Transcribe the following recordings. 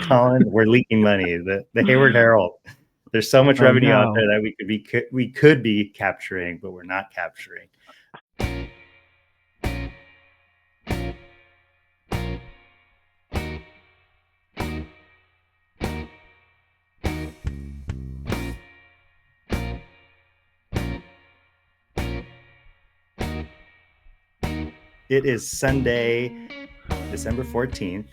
Collin, we're leaking money. The Hayward Herald. There's so much Oh, revenue out no. there that we could be capturing, but we're not capturing. It is Sunday, December 14th.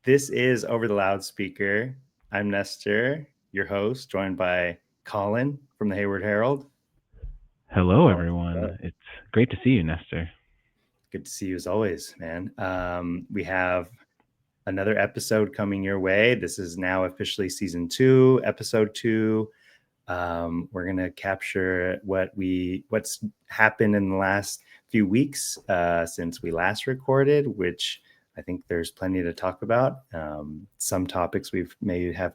This is Over the Loudspeaker. I'm Nestor, your host, joined by Collin from the Hayward Herald. Hello, everyone. It's great to see you, Nestor. Good to see you as always, man. We have another episode coming your way. This is now officially season 2, episode 2. We're gonna capture what's happened in the last few weeks since we last recorded, which I think there's plenty to talk about. Some topics we've maybe have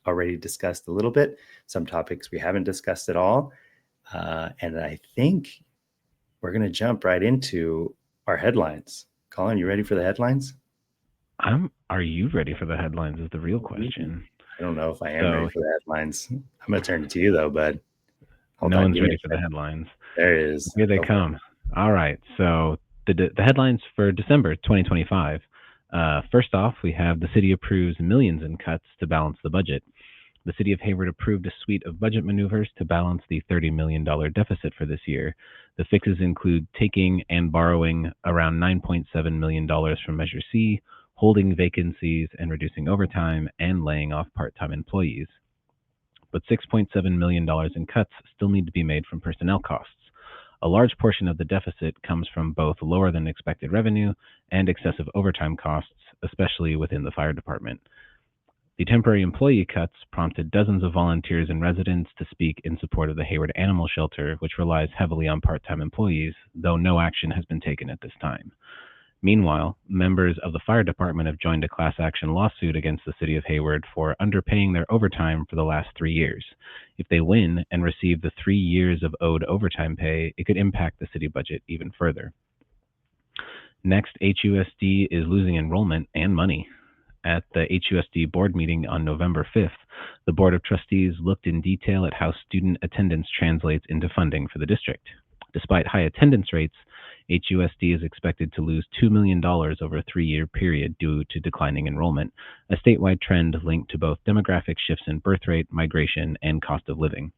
already discussed a little bit. Some topics we haven't discussed at all. And I think we're gonna jump right into our headlines. Collin, you ready for the headlines? Are you ready for the headlines is the real question. I don't know if I am ready for the headlines. I'm going to turn it to you, though, bud. No one's ready for the headlines. There it is. Here they come. All right. So the headlines for December 2025. First off, we have the city approves millions in cuts to balance the budget. The city of Hayward approved a suite of budget maneuvers to balance the $30 million deficit for this year. The fixes include taking and borrowing around $9.7 million from Measure C, holding vacancies and reducing overtime, and laying off part-time employees. But $6.7 million in cuts still need to be made from personnel costs. A large portion of the deficit comes from both lower than expected revenue and excessive overtime costs, especially within the fire department. The temporary employee cuts prompted dozens of volunteers and residents to speak in support of the Hayward Animal Shelter, which relies heavily on part-time employees, though no action has been taken at this time. Meanwhile, members of the fire department have joined a class action lawsuit against the city of Hayward for underpaying their overtime for the last 3 years. If they win and receive the 3 years of owed overtime pay, it could impact the city budget even further. Next, HUSD is losing enrollment and money. At the HUSD board meeting on November 5th, the Board of Trustees looked in detail at how student attendance translates into funding for the district. Despite high attendance rates, HUSD is expected to lose $2 million over a 3-year period due to declining enrollment, a statewide trend linked to both demographic shifts in birth rate, migration, and cost of living.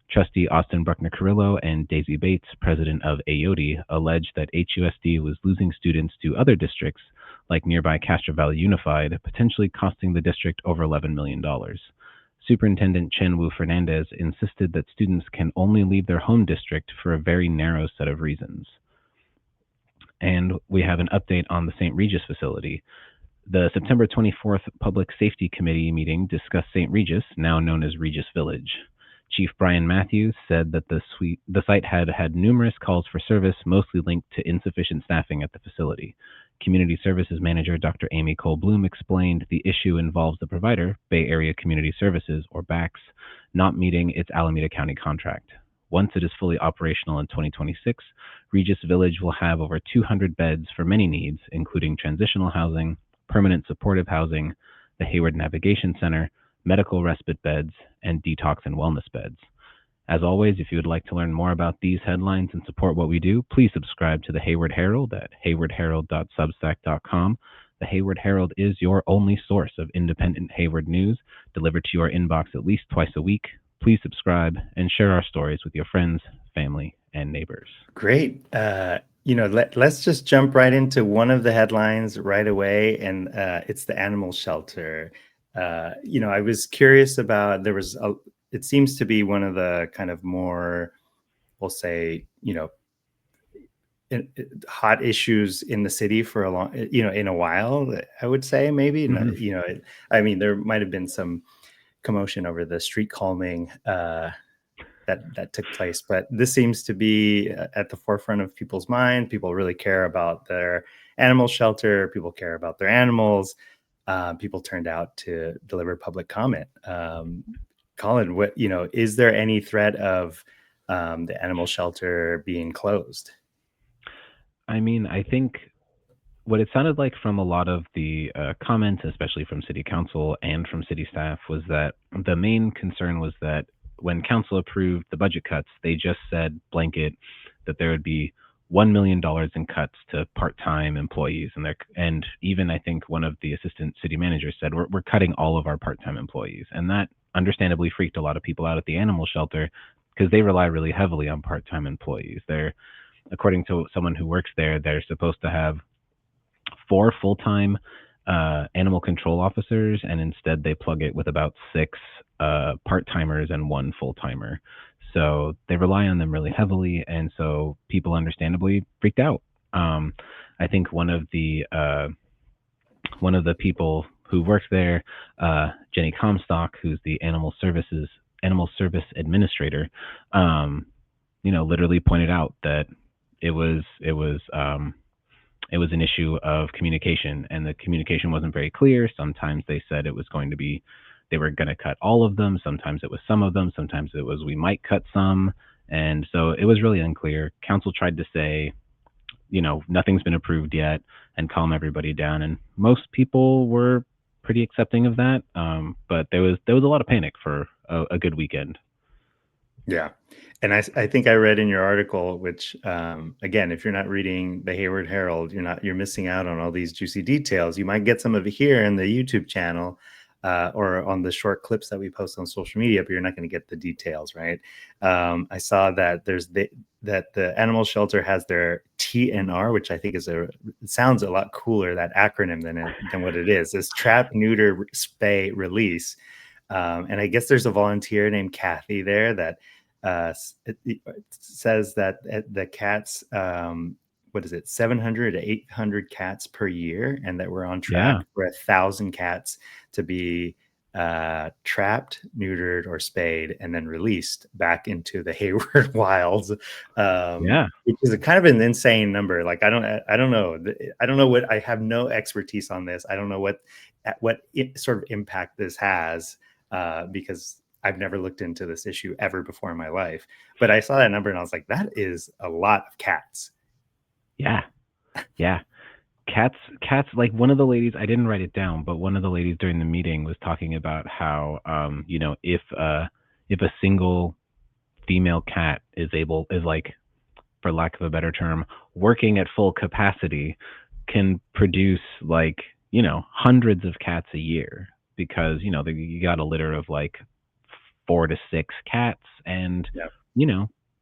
Trustee Austin Bruckner-Carrillo and Daisy Bates, president of AYODI, alleged that HUSD was losing students to other districts like nearby Castro Valley Unified, potentially costing the district over $11 million. Superintendent Chen-Wu Fernandez insisted that students can only leave their home district for a very narrow set of reasons. And we have an update on the St. Regis facility. The September 24th Public Safety Committee meeting discussed St. Regis, now known as Regis Village. Chief Brian Matthews said that the site had numerous calls for service, mostly linked to insufficient staffing at the facility. Community Services Manager Dr. Amy Cole-Bloom explained the issue involves the provider, Bay Area Community Services, or BACS, not meeting its Alameda County contract. Once it is fully operational in 2026, Regis Village will have over 200 beds for many needs, including transitional housing, permanent supportive housing, the Hayward Navigation Center, medical respite beds, and detox and wellness beds. As always, if you would like to learn more about these headlines and support what we do, please subscribe to the Hayward Herald at haywardherald.substack.com. The Hayward Herald is your only source of independent Hayward news, delivered to your inbox at least twice a week. Please subscribe and share our stories with your friends, family, and neighbors. Great. Let's just jump right into one of the headlines right away, and it's the animal shelter. I was curious about, it seems to be one of the kind of more, we'll say, hot issues in the city for a long, in a while, I would say, maybe. Mm-hmm. There might have been some commotion over the street calming that took place, but this seems to be at the forefront of people's mind. People really care about their animal shelter. People care about their animals. People turned out to deliver public comment. Collin, is there any threat of the animal shelter being closed? I mean, I think what it sounded like from a lot of the comments, especially from city council and from city staff, was that the main concern was that when council approved the budget cuts, they just said blanket that there would be $1 million in cuts to part-time employees, and even I think one of the assistant city managers said we're cutting all of our part-time employees, and that understandably freaked a lot of people out at the animal shelter because they rely really heavily on part-time employees. They're, according to someone who works there, they're supposed to have 4 full-time animal control officers, and instead they plug it with about 6 part-timers and 1 full-timer. So they rely on them really heavily, and so people understandably freaked out. I think one of the people who works there, Jenny Comstock, who's the animal service administrator, literally pointed out that it was an issue of communication, and the communication wasn't very clear. Sometimes they said it was going to be, they were going to cut all of them. Sometimes it was some of them. Sometimes it was, we might cut some. And so it was really unclear. Council tried to say, nothing's been approved yet and calm everybody down. And most people were pretty accepting of that. But there was a lot of panic for a good weekend. Yeah. And I think I read in your article, which, again, if you're not reading the Hayward Herald, you're missing out on all these juicy details. You might get some of it here in the YouTube channel or on the short clips that we post on social media, but you're not going to get the details, right? I saw that that the animal shelter has their TNR, which I think it sounds a lot cooler, that acronym, than what it is. It's trap, neuter, spay, release. And I guess there's a volunteer named Kathy there that it says that the cats, 700 to 800 cats per year, and that we're on track for 1,000 cats to be trapped, neutered, or spayed, and then released back into the Hayward wilds. Which is a kind of an insane number. Like, I don't know what, I have no expertise on this. I don't know what sort of impact this has, because I've never looked into this issue ever before in my life. But I saw that number and I was like, that is a lot of cats. Yeah. Cats, like one of the ladies, I didn't write it down, but one of the ladies during the meeting was talking about how, if a single female cat is like, for lack of a better term, working at full capacity, can produce like, hundreds of cats a year, because, you got a litter of like 4 to 6 cats, and,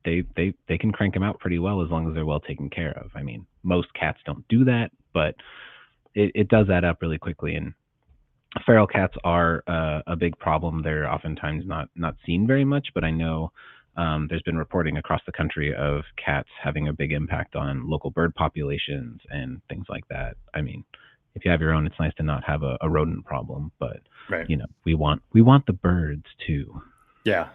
they can crank them out pretty well as long as they're well taken care of. I mean, most cats don't do that, but it does add up really quickly. And feral cats are a big problem. They're oftentimes not seen very much, but I know there's been reporting across the country of cats having a big impact on local bird populations and things like that. I mean, if you have your own, it's nice to not have a rodent problem, but right. We want the birds too. Yeah.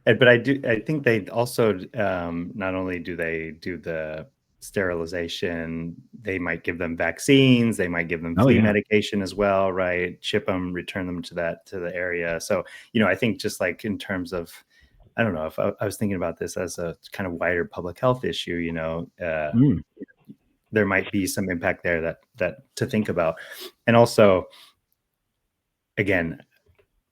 But I think they also, not only do they do the sterilization, they might give them vaccines, they might give them flea medication as well, right? Ship them, return them to the area. So, I think just like in terms of, I don't know, if I was thinking about this as a kind of wider public health issue, there might be some impact there that to think about. And also, again,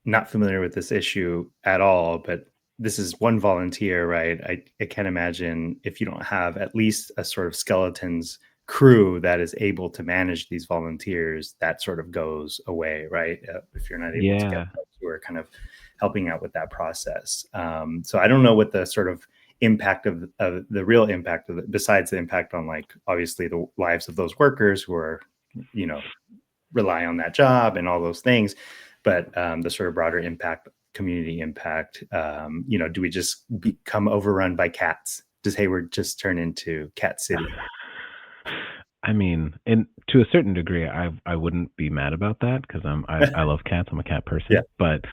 not familiar with this issue at all, but this is one volunteer, right? I can't imagine if you don't have at least a sort of skeletons crew that is able to manage these volunteers, that sort of goes away, right? If you're not able to get folks who are kind of helping out with that process. So I don't know what the sort of impact of the real impact of besides the impact on, like, obviously the lives of those workers who are, rely on that job and all those things. But the sort of broader impact, community impact, do we just become overrun by cats? Does Hayward just turn into Cat City? I mean, and to a certain degree, I wouldn't be mad about that, because I love cats. I'm a cat person. Yeah. But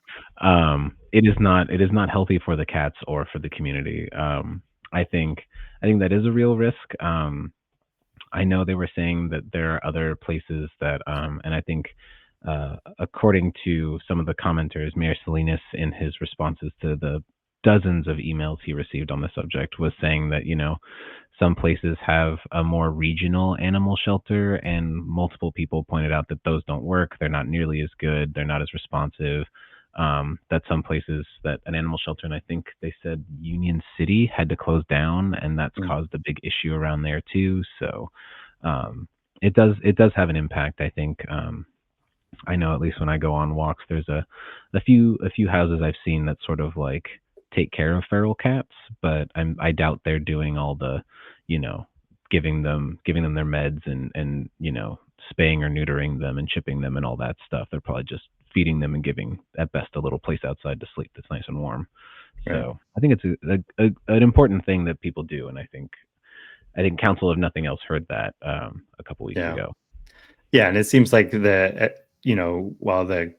it is not healthy for the cats or for the community. I think that is a real risk. I know they were saying that there are other places that, and I think, according to some of the commenters, Mayor Salinas, in his responses to the dozens of emails he received on the subject was saying that, some places have a more regional animal shelter, and multiple people pointed out that those don't work. They're not nearly as good. They're not as responsive. That some places, that an animal shelter, and I think they said Union City, had to close down, and that's caused a big issue around there too. So it does have an impact, I think. I know, at least when I go on walks, there's a few houses I've seen that sort of like take care of feral cats, but I doubt they're doing all the, giving them their meds and spaying or neutering them and chipping them and all that stuff. They're probably just feeding them and giving at best a little place outside to sleep that's nice and warm. Right. So I think it's an important thing that people do, and I think council, if nothing else, heard that a couple weeks ago. Yeah, and it seems like while the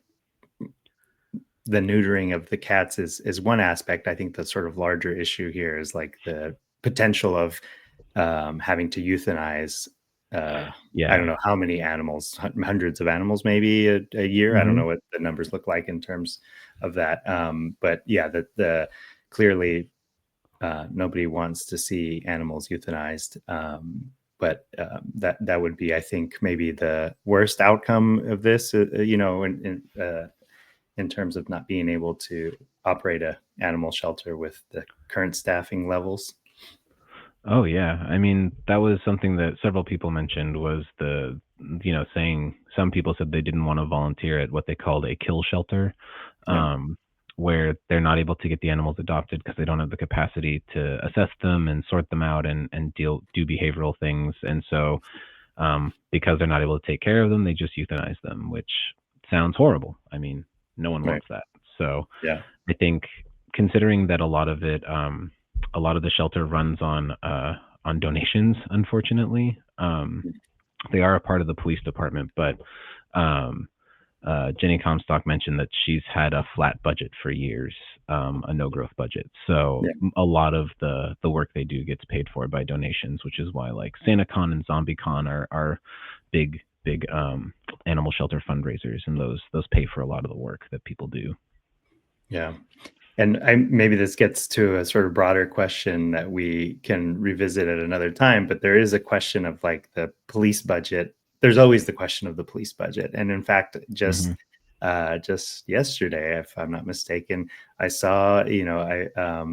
neutering of the cats is one aspect, I think the sort of larger issue here is like the potential of having to euthanize. I don't know how many animals, hundreds of animals, maybe a year. I don't know what the numbers look like in terms of that. But yeah, the clearly nobody wants to see animals euthanized. But that would be, I think, maybe the worst outcome of this, in terms of not being able to operate a animal shelter with the current staffing levels. Oh yeah, I mean, that was something that several people mentioned, was saying some people said they didn't want to volunteer at what they called a kill shelter, where they're not able to get the animals adopted because they don't have the capacity to assess them and sort them out and do behavioral things. And so because they're not able to take care of them, they just euthanize them, which sounds horrible. I mean, no one wants that. So I think, considering that a lot of the shelter runs on donations, unfortunately, they are a part of the police department, but Jenny Comstock mentioned that she's had a flat budget for years, a no growth budget. So a lot of the work they do gets paid for by donations, which is why like SantaCon and ZombieCon are big animal shelter fundraisers, and those pay for a lot of the work that people do. Yeah. And maybe this gets to a sort of broader question that we can revisit at another time, but there is a question of like the police budget. There's always the question of the police budget. And in fact, just yesterday, if I'm not mistaken, I saw, I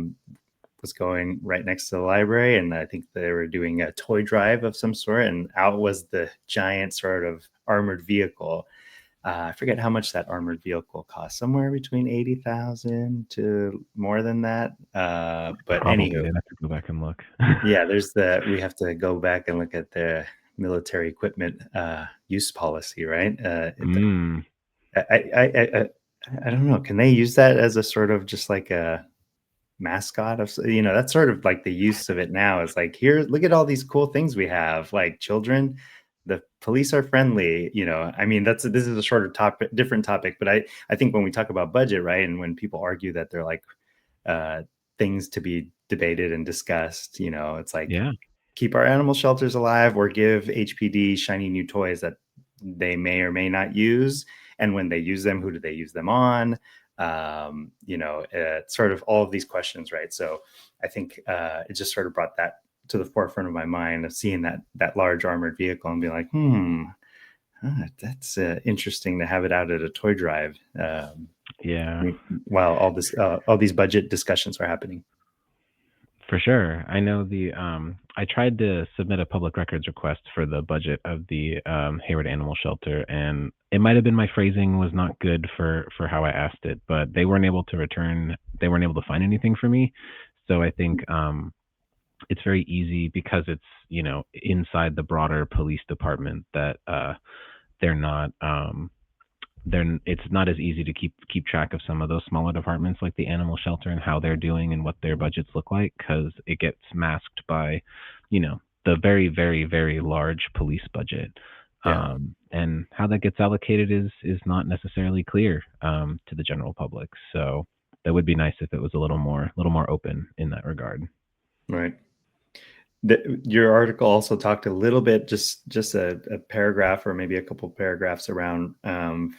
was going right next to the library, and I think they were doing a toy drive of some sort, and out was the giant sort of armored vehicle. I forget how much that armored vehicle cost, somewhere between $80,000 to more than that. But anywho, I'd have to go back and look. Yeah, we have to go back and look at the military equipment use policy, right? I don't know. Can they use that as a sort of just like a mascot of, that's sort of like the use of it now, is like, here, look at all these cool things we have, like children. The police are friendly, I mean, this is a shorter topic, different topic, but I think when we talk about budget, right, and when people argue that they're like things to be debated and discussed, it's like, keep our animal shelters alive or give HPD shiny new toys that they may or may not use. And when they use them, who do they use them on? Sort of all of these questions, right? So I think it just sort of brought that to the forefront of my mind, of seeing that large armored vehicle and be like, that's interesting to have it out at a toy drive. While all these budget discussions are happening. For sure. I know I tried to submit a public records request for the budget of the Hayward Animal Shelter, and it might have been my phrasing was not good for how I asked it, but they weren't able to find anything for me. So I think it's very easy, because it's, inside the broader police department, that it's not as easy to keep track of some of those smaller departments like the animal shelter and how they're doing and what their budgets look like, because it gets masked by, the very, very, very large police budget. And how that gets allocated is not necessarily clear to the general public. So that would be nice if it was a little more open in that regard. Right. Your article also talked a little bit, just a paragraph or maybe a couple paragraphs around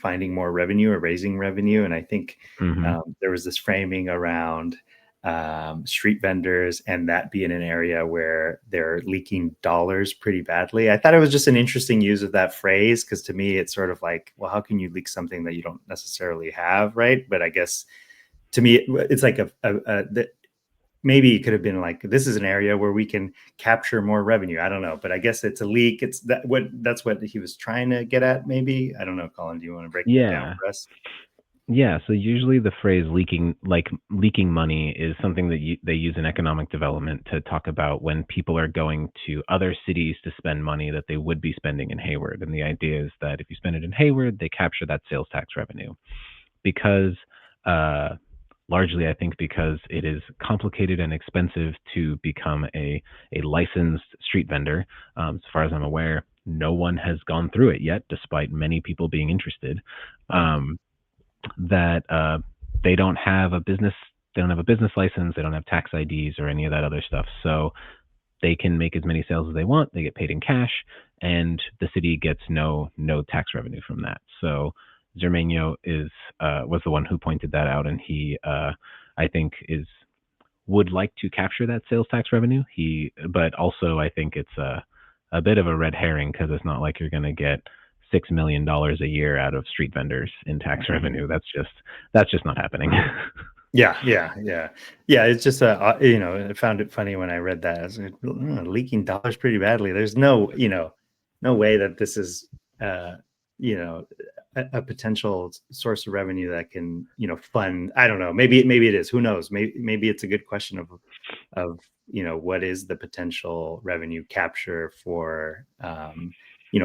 finding more revenue or raising revenue. And I think there was this framing around street vendors, and that be in an area where they're leaking dollars pretty badly. I thought it was just an interesting use of that phrase, because to me it's sort of like, well, how can you leak something that you don't necessarily have, right? But I guess to me it's like maybe it could have been like, this is an area where we can capture more revenue. I don't know, but I guess it's a leak. It's that's what he was trying to get at, maybe. I don't know, Colin, do you want to break that down for us? Yeah, so usually the phrase leaking money is something that they use in economic development to talk about when people are going to other cities to spend money that they would be spending in Hayward. And the idea is that if you spend it in Hayward, they capture that sales tax revenue. Because largely, I think because it is complicated and expensive to become a licensed street vendor. As far as I'm aware, no one has gone through it yet, despite many people being interested. That they don't have a business license, they don't have tax IDs or any of that other stuff. So they can make as many sales as they want. They get paid in cash, and the city gets no tax revenue from that. So Zermenio was the one who pointed that out, and he I think would like to capture that sales tax revenue. But also I think it's a bit of a red herring, because it's not like you're going to get $6 million a year out of street vendors in tax revenue. That's just not happening. Yeah. It's just I found it funny when I read that. I was like, leaking dollars pretty badly. There's no way that this is a potential source of revenue that can fund. I don't know. Maybe it is. Who knows? Maybe it's a good question of what is the potential revenue capture for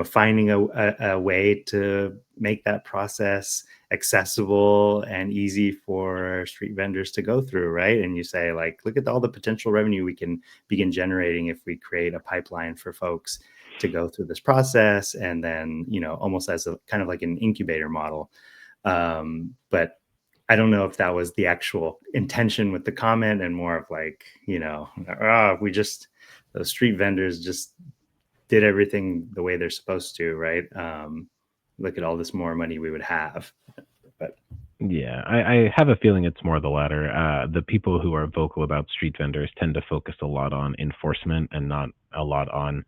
finding a way to make that process accessible and easy for street vendors to go through, right? And you say, like, look at all the potential revenue we can begin generating if we create a pipeline for folks to go through this process, and then almost as a kind of like an incubator model. But I don't know if that was the actual intention with the comment, and more of like, those street vendors just did everything the way they're supposed to, right? Look at all this more money we would have. But yeah, I have a feeling it's more the latter. The people who are vocal about street vendors tend to focus a lot on enforcement and not a lot on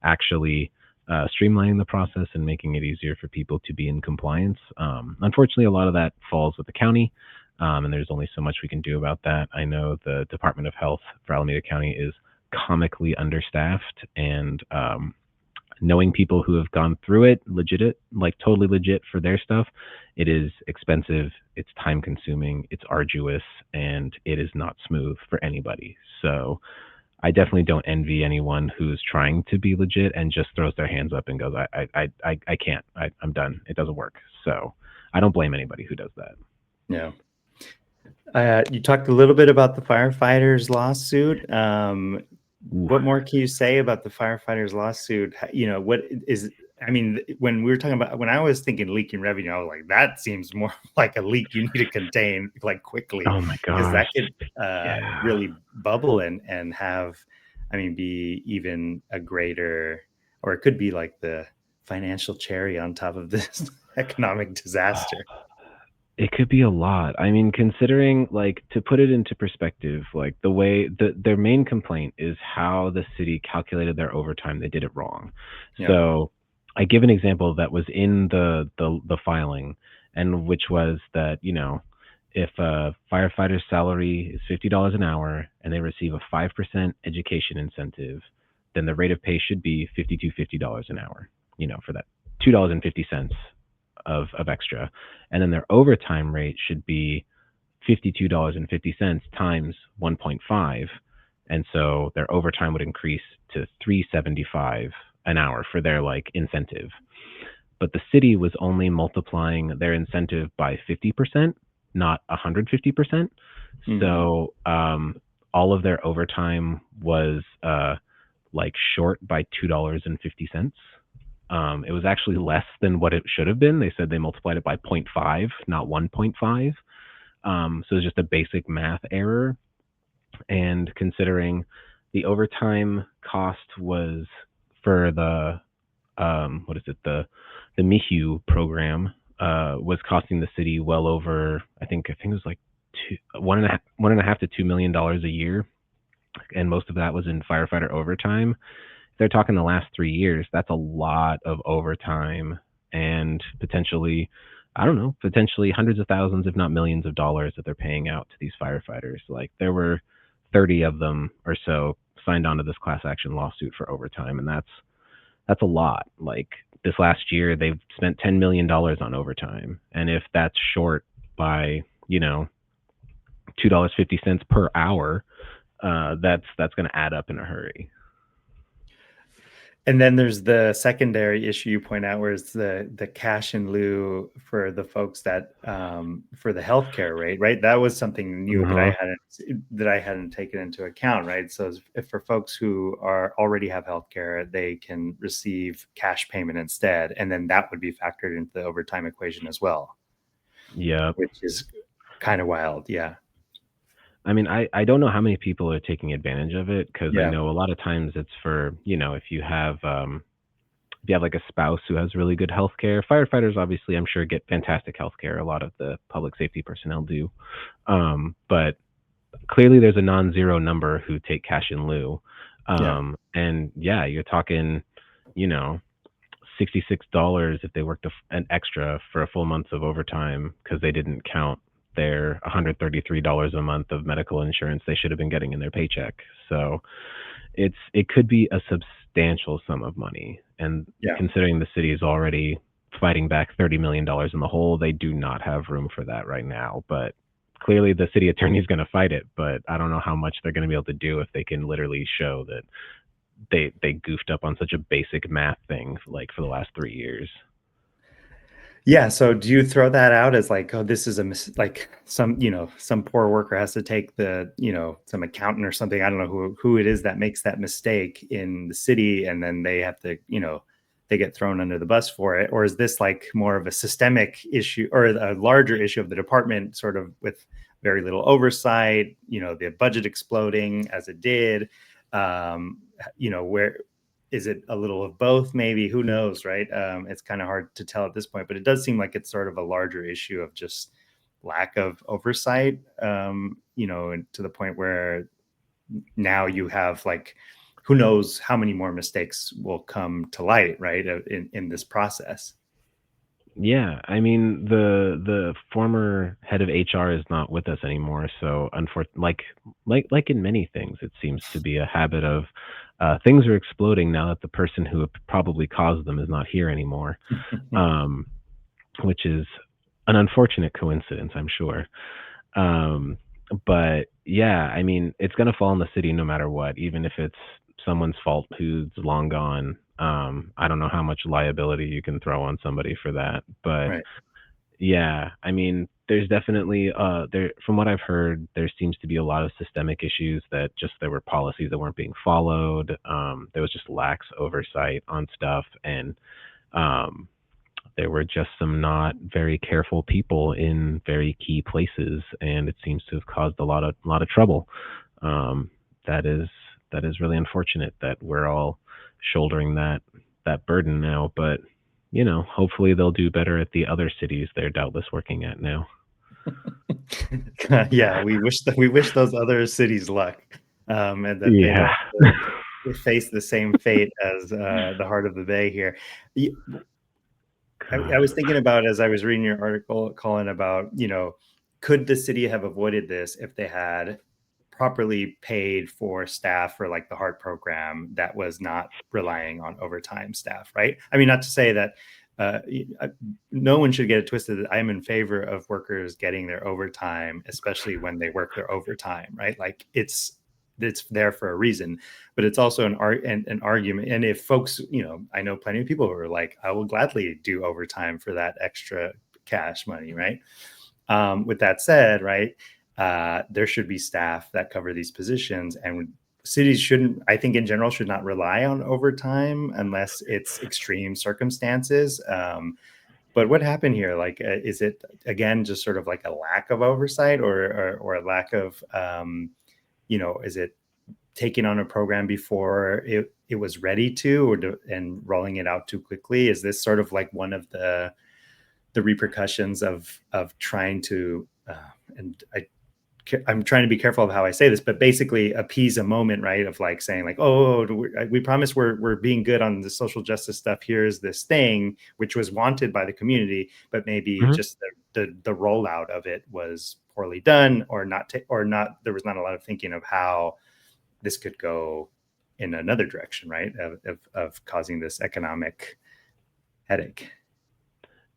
actually streamlining the process and making it easier for people to be in compliance. Unfortunately, a lot of that falls with the county, and there's only so much we can do about that. I know the Department of Health for Alameda County is comically understaffed, and knowing people who have gone through it, totally legit for their stuff, it is expensive, it's time consuming, it's arduous, and it is not smooth for anybody. So I definitely don't envy anyone who's trying to be legit and just throws their hands up and goes, I can't, I'm done, it doesn't work. So I don't blame anybody who does that. Yeah. You talked a little bit about the firefighters lawsuit. What more can you say about the firefighters lawsuit? When we were talking about, when I was thinking leaking revenue, I was like, that seems more like a leak you need to contain like quickly. Oh my Because that gosh. could really bubble and have, be even a greater, or it could be like the financial cherry on top of this economic disaster. It could be a lot. Considering, like, to put it into perspective, like the way their main complaint is how the city calculated their overtime. They did it wrong. Yeah. So I give an example that was in the filing, and which was that, if a firefighter's salary is $50 an hour and they receive a 5% education incentive, then the rate of pay should be $52.50 an hour, for that $2.50 of extra. And then their overtime rate should be $52.50 times 1.5. And so their overtime would increase to $3.75 an hour for their incentive. But the city was only multiplying their incentive by 50%, not 150%. Mm-hmm. So all of their overtime was short by $2.50. It was actually less than what it should have been. They said they multiplied it by 0.5, not 1.5. So it's just a basic math error. And considering the overtime cost was for the MIHU program, was costing the city well over, I think it was like 1.5 to $2 million a year, and most of that was in firefighter overtime. They're talking the last 3 years. That's a lot of overtime, and potentially, I don't know, potentially hundreds of thousands, if not millions of dollars that they're paying out to these firefighters. Like, there were 30 of them or so signed on to this class action lawsuit for overtime, and that's a lot. Like, this last year, they've spent $10 million on overtime, and if that's short by, $2.50 per hour, that's going to add up in a hurry. And then there's the secondary issue you point out, where it's the cash in lieu for the folks that for the healthcare rate, right? That was something new that I hadn't taken into account, right? So if for folks who already have healthcare, they can receive cash payment instead, and then that would be factored into the overtime equation as well. Yeah, which is kind of wild. Yeah. I mean, I don't know how many people are taking advantage of it, because I Yeah. know a lot of times it's for, if you have like a spouse who has really good health care. Firefighters, obviously, I'm sure, get fantastic health care. A lot of the public safety personnel do. But clearly there's a non-zero number who take cash in lieu. And yeah, you're talking, $66 if they worked an extra for a full month of overtime, because they didn't count their $133 a month of medical insurance they should have been getting in their paycheck. So it could be a substantial sum of money. And considering the city is already fighting back $30 million in the hole, they do not have room for that right now. But clearly the city attorney is going to fight it, but I don't know how much they're going to be able to do if they can literally show that they goofed up on such a basic math thing, like, for the last 3 years. Yeah. So do you throw that out as like, oh, this is like some poor worker has to take some accountant or something, I don't know who it is that makes that mistake in the city, and then they have to, they get thrown under the bus for it? Or is this like more of a systemic issue, or a larger issue of the department, sort of with very little oversight, the budget exploding as it did? Where is it a little of both? Maybe, who knows, right? It's kind of hard to tell at this point, but it does seem like it's sort of a larger issue of just lack of oversight, and to the point where now you have, like, who knows how many more mistakes will come to light, right, in this process. Yeah, I mean, the former head of HR is not with us anymore, so unfortunately, like in many things, it seems to be a habit of things are exploding now that the person who probably caused them is not here anymore, which is an unfortunate coincidence, I'm sure. But yeah, I mean, it's going to fall on the city no matter what, even if it's someone's fault who's long gone. I don't know how much liability you can throw on somebody for that, but Right. yeah, I mean, there's definitely from what I've heard, there seems to be a lot of systemic issues, that just there were policies that weren't being followed. There was just lax oversight on stuff, and there were just some not very careful people in very key places, and it seems to have caused a lot of trouble. That is really unfortunate that we're all shouldering that burden now, but hopefully they'll do better at the other cities they're doubtless working at now. Yeah, we wish those other cities luck, and that they don't face the same fate as the Heart of the Bay here. I was thinking about, as I was reading your article, Collin, about, could the city have avoided this if they had properly paid for staff for, like, the heart program that was not relying on overtime staff, right? I mean, not to say that no one should get it twisted. I'm in favor of workers getting their overtime, especially when they work their overtime, right? Like, it's there for a reason, but it's also an argument. And if folks, I know plenty of people who are like, I will gladly do overtime for that extra cash money, right? With that said, right, there should be staff that cover these positions, and cities shouldn't, I think in general, should not rely on overtime unless it's extreme circumstances. But what happened here? Like, is it, again, just sort of like a lack of oversight, or a lack of, is it taking on a program before it was ready to, and rolling it out too quickly? Is this sort of like one of the repercussions of trying to, and I'm trying to be careful of how I say this, but basically appease a moment, right? Of like saying like, oh, we promise we're being good on the social justice stuff. Here's this thing which was wanted by the community, but maybe just the rollout of it was poorly done, or not. There was not a lot of thinking of how this could go in another direction, right? Of causing this economic headache.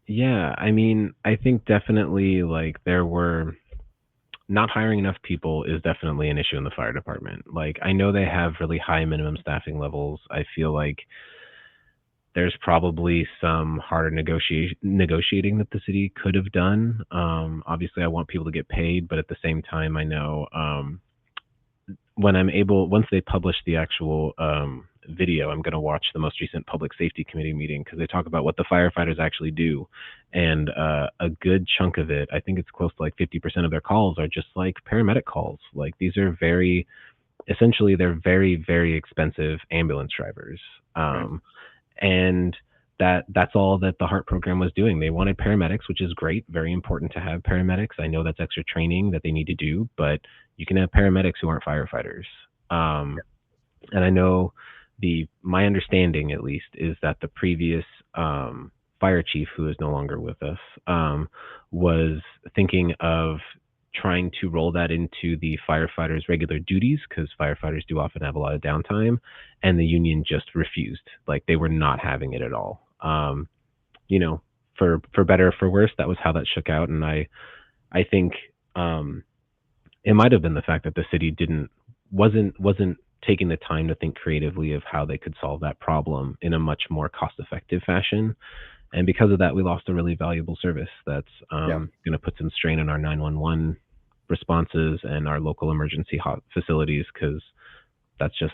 Yeah, I mean, I think definitely like there were not hiring enough people is definitely an issue in the fire department. Like I know they have really high minimum staffing levels. I feel like there's probably some harder negotiating that the city could have done. Obviously I want people to get paid, but at the same time I know once they publish the actual video, I'm going to watch the most recent public safety committee meeting because they talk about what the firefighters actually do. And a good chunk of it, I think it's close to like 50% of their calls are just like paramedic calls. Like these are essentially they're very, very expensive ambulance drivers. And that's all that the HEART program was doing. They wanted paramedics, which is great, very important to have paramedics. I know that's extra training that they need to do, but you can have paramedics who aren't firefighters. And I know my understanding, at least, is that the previous fire chief, who is no longer with us, was thinking of trying to roll that into the firefighters' regular duties, because firefighters do often have a lot of downtime, and the union just refused. Like they were not having it at all. For better or for worse, that was how that shook out. And I think it might have been the fact that the city wasn't taking the time to think creatively of how they could solve that problem in a much more cost-effective fashion. And because of that, we lost a really valuable service that's going to put some strain on our 911 responses and our local emergency facilities, because that's just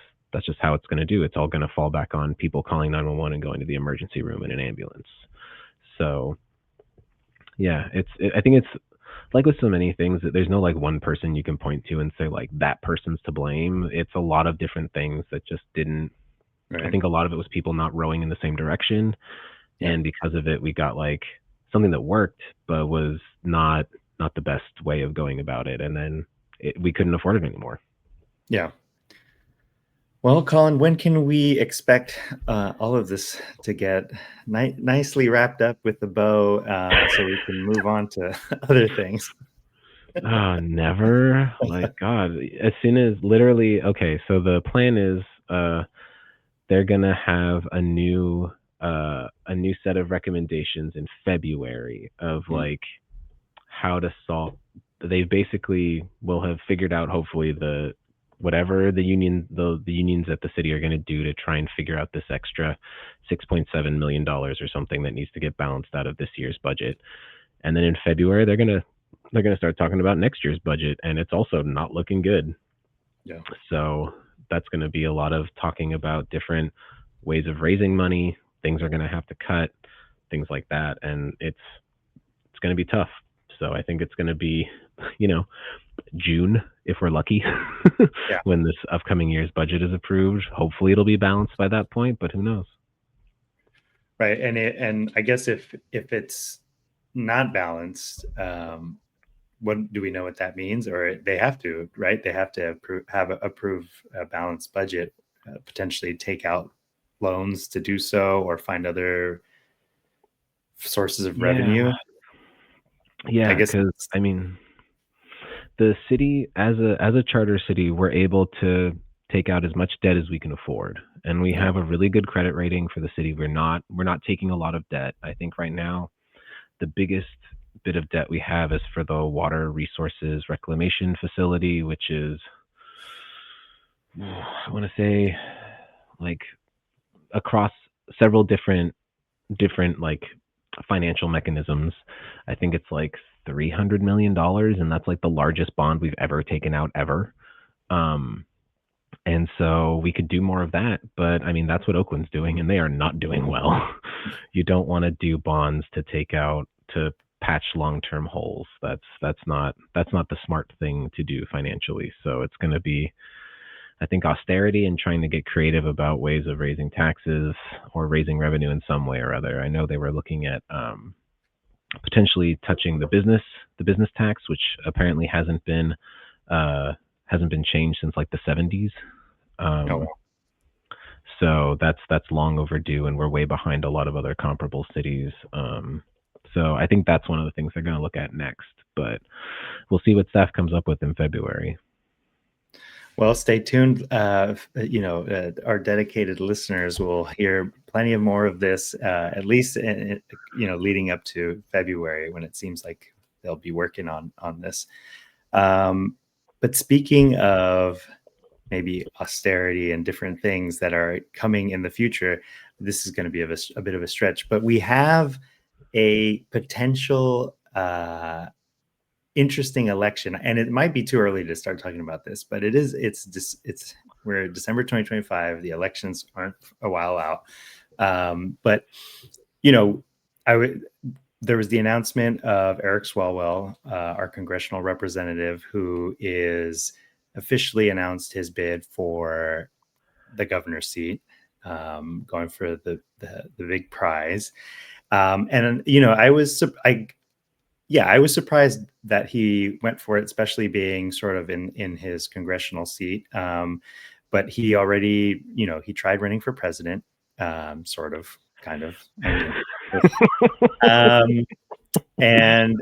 how it's going to do. It's all going to fall back on people calling 911 and going to the emergency room in an ambulance. So yeah, I think it's like with so many things that there's no like one person you can point to and say like that person's to blame. It's a lot of different things that just didn't. I think a lot of it was people not rowing in the same direction. And because of it, we got like something that worked, but was not the best way of going about it. And then we couldn't afford it anymore. Yeah. Well, Collin, when can we expect all of this to get nicely wrapped up with the bow so we can move on to other things? Never. Like, God, as soon as literally, okay, so the plan is they're going to have a new set of recommendations in February of like how to solve. They basically will have figured out, hopefully, whatever the unions at the city are going to do to try and figure out this extra $6.7 million or something that needs to get balanced out of this year's budget. And then in February, they're going to start talking about next year's budget, and it's also not looking good. Yeah. So that's going to be a lot of talking about different ways of raising money. Things are going to have to cut, things like that, and it's going to be tough. So I think it's going to be, June, if we're lucky, when this upcoming year's budget is approved. Hopefully it'll be balanced by that point, but who knows? Right. And I guess if it's not balanced, what do we know what that means? Or they have to, right? They have to approve a balanced budget, potentially take out loans to do so, or find other sources of revenue. Yeah, because I mean, the city as a charter city, we're able to take out as much debt as we can afford, and we have a really good credit rating for the city. We're not taking a lot of debt. I think right now the biggest bit of debt we have is for the water resources reclamation facility, which is, I want to say, like across several different like financial mechanisms. I think it's like $300 million, and that's like the largest bond we've ever taken out ever. And so we could do more of that, but I mean, that's what Oakland's doing, and they are not doing well. You don't want to do bonds to patch long-term holes. That's not the smart thing to do financially. So it's going to be, I think, austerity and trying to get creative about ways of raising taxes or raising revenue in some way or other. I know they were looking at potentially touching the business tax, which apparently hasn't been hasn't been changed since like the 70s. Oh, So that's long overdue, and we're way behind a lot of other comparable cities. So I think that's one of the things they're going to look at next. But we'll see what staff comes up with in February. well, stay tuned. Our dedicated listeners will hear plenty of more of this, at least leading up to February, when it seems like they'll be working on this. But speaking of maybe austerity and different things that are coming in the future, this is going to be a bit of a stretch. But we have a potential interesting election, and it might be too early to start talking about this, but we're December 2025. The elections aren't a while out, but there was the announcement of Eric Swalwell, our congressional representative, who is officially announced his bid for the governor's seat, going for the big prize. And I was surprised that he went for it, especially being sort of in his congressional seat. But he already, he tried running for president, sort of, kind of. And,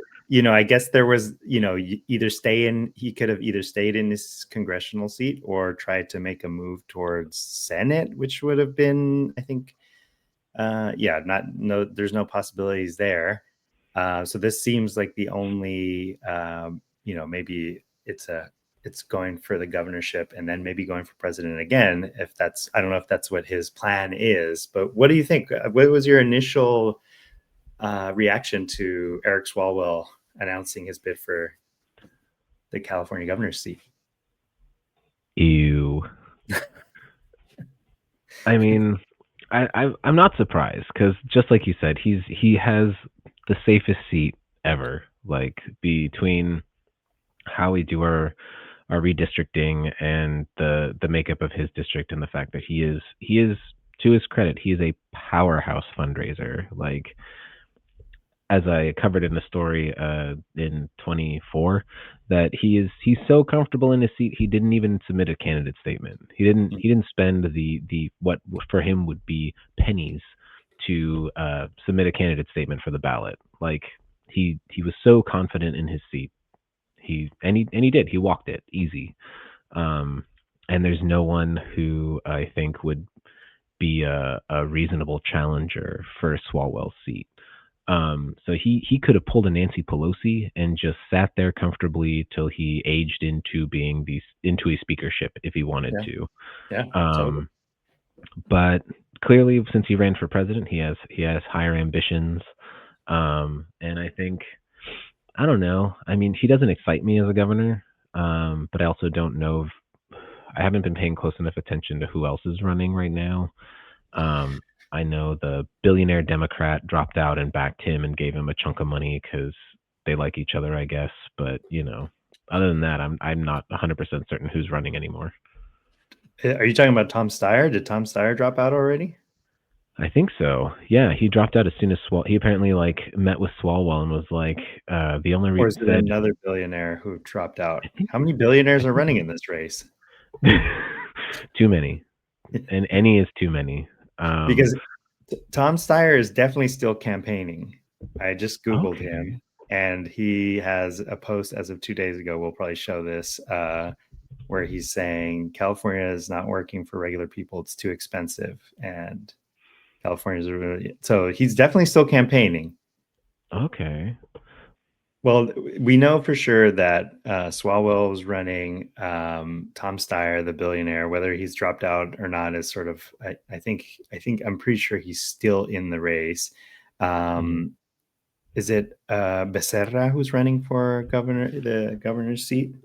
I guess there was, he could have either stayed in his congressional seat or tried to make a move towards Senate, which would have been, I think, there's no possibilities there. So this seems like the only, maybe it's going for the governorship and then maybe going for president again. I don't know if that's what his plan is, but what do you think? What was your initial reaction to Eric Swalwell announcing his bid for the California governor's seat? Ew. I mean, I'm not surprised, because just like you said, he has the safest seat ever. Like, between how we do our redistricting and the makeup of his district, and the fact that he is, to his credit, he is a powerhouse fundraiser. Like, as I covered in the story in 24, that he's so comfortable in his seat, he didn't even submit a candidate statement. He didn't spend the what for him would be pennies to submit a candidate statement for the ballot. Like, he was so confident in his seat. He did. He walked it easy. And there's no one who I think would be a reasonable challenger for Swalwell's seat. So he could have pulled a Nancy Pelosi and just sat there comfortably till he aged into into a speakership if he wanted to. Yeah. Totally. But clearly, since he ran for president, he has higher ambitions. And I think, I don't know. I mean, he doesn't excite me as a governor. But I also don't know I haven't been paying close enough attention to who else is running right now. I know the billionaire Democrat dropped out and backed him and gave him a chunk of money because they like each other, I guess. But, other than that, I'm not 100% certain who's running anymore. Are you talking about Tom Steyer? Did Tom Steyer drop out already? I think so. Yeah, he dropped out as soon as he apparently met with Swalwell and was like, the only reason. Or is it another billionaire who dropped out? How many billionaires are running in this race? Too many, and any is too many. Because Tom Steyer is definitely still campaigning. I just Googled him, and he has a post as of 2 days ago. We'll probably show this, where he's saying California is not working for regular people. It's too expensive. And California's so he's definitely still campaigning. Okay. Well, we know for sure that Swalwell was running. Tom Steyer, the billionaire, whether he's dropped out or not, is sort of. I think I'm pretty sure he's still in the race. Is it Becerra who's running for the governor's seat?